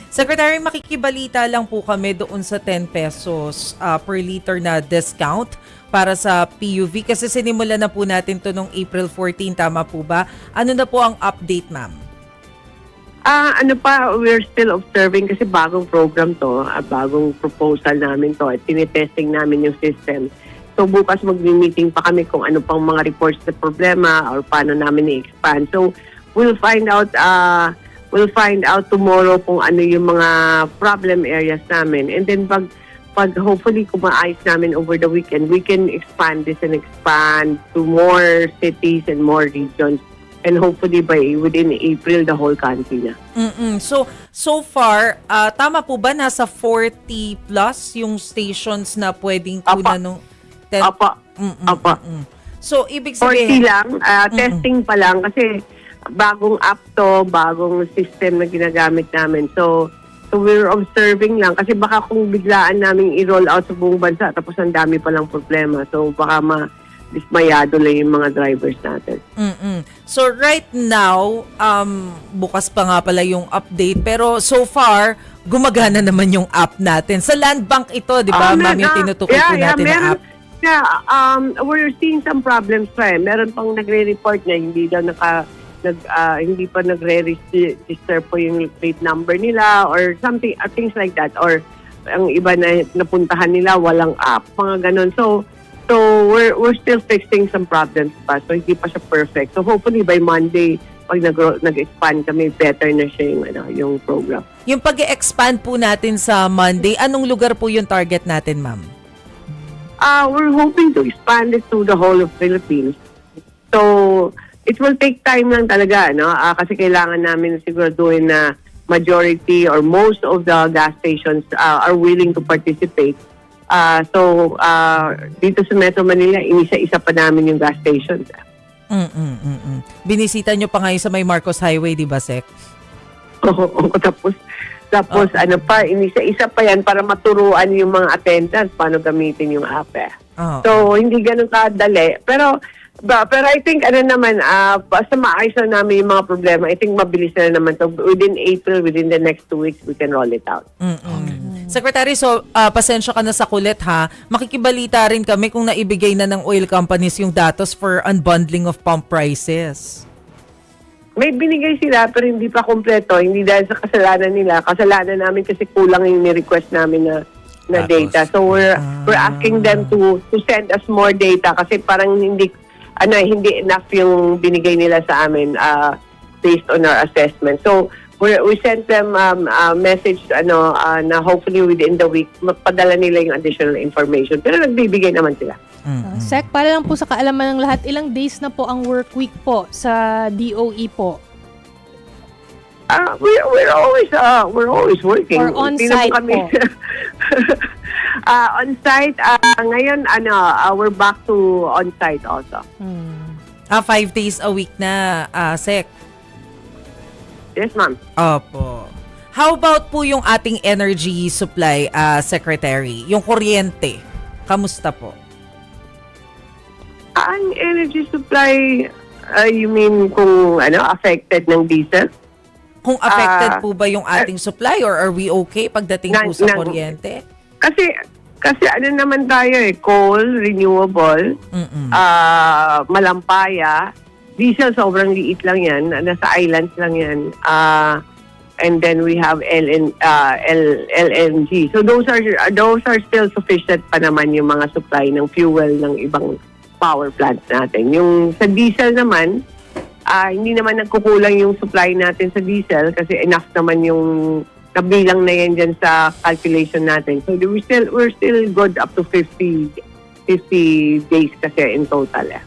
Secretary, makikibalita lang po kami doon sa 10 pesos per liter na discount para sa PUV kasi sinimula na po natin to nung April 14, tama po ba? Ano na po ang update, ma'am? We're still observing kasi bagong program to, bagong proposal namin to at tinitesting namin yung system. So bukas mag-meeting pa kami kung ano pang mga reports na problema or paano namin i-expand. So we'll find out tomorrow kung ano yung mga problem areas namin. And then pag hopefully kung maayos namin over the weekend, we can expand this and expand to more cities and more regions. And hopefully within April, the whole country na. So far, tama po ba nasa 40 plus yung stations na pwedeng kunan nung 10? Apa. So, ibig sabihin... 40 lang, testing pa lang kasi bagong app to, bagong system na ginagamit namin. So we're observing lang kasi baka kung biglaan namin i-roll out sa buong bansa tapos ang dami pa lang problema. So baka dismayado lang yung mga drivers natin. So right now, bukas pa nga pala yung update pero so far, gumagana naman yung app natin. Sa Land Bank ito, di ba, ma'am, yung tinutukoy po natin na app? We're seeing some problems pa eh. Meron pang nagre-report na hindi daw hindi pa nagre-register po yung plate number nila or something, things like that. Or ang iba na napuntahan nila, walang app, mga ganun. So we're still fixing some problems pa. So hindi pa siya perfect. So hopefully by Monday, pag nag-expand kami, better na siya yung program. Yung pag-expand po natin sa Monday, anong lugar po yung target natin, ma'am? We're hoping to expand it to the whole of Philippines. So it will take time lang talaga, no? Kasi kailangan namin siguraduhin na majority or most of the gas stations are willing to participate. Dito sa Metro Manila, inisa-isa pa namin yung gas stations. Binisita nyo pa ngayon sa may Marcos Highway, di ba, Sec? Oo, tapos inisa-isa pa yan para maturuan yung mga attendants paano gamitin yung app eh. So, hindi ganun kadali. Pero I think basta maayos na namin yung mga problema, I think mabilis na naman. So, within April, within the next 2 weeks, we can roll it out. Secretary, so pasensya ka na sa kulit ha. Makikibalita rin kami kung naibigay na ng oil companies yung datos for unbundling of pump prices. May binigay sila pero hindi pa kompleto. Hindi dahil sa kasalanan nila. Kasalanan namin kasi kulang yung ni-request namin na data. So we're asking them to send us more data kasi parang hindi enough yung binigay nila sa amin based on our assessment. So we sent them a message na hopefully within the week magpadala nila yung additional information. Pero nagbibigay naman sila. Sec, para lang po sa kaalaman ng lahat, ilang days na po ang work week po sa DOE po? We're always working. Or on-site po? On-site, ngayon we're back to on-site also. 5 days a week na, Sec? Yes, ma'am. Opo. How about po yung ating energy supply, Secretary? Yung kuryente, kamusta po? Ang energy supply, you mean kung affected ng diesel? Kung affected po ba yung ating supply or are we okay pagdating po sa kuryente? Kasi naman tayo coal, renewable, malampaya, diesel sobrang liit lang yan, nasa islands lang yan. And then we have LNG. So those are still sufficient pa naman yung mga supply ng fuel ng ibang power plants natin. Yung sa diesel naman, hindi naman nagkukulang yung supply natin sa diesel kasi enough naman yung kabilang na yan dyan sa calculation natin. So we're still good up to 50 days kasi in total.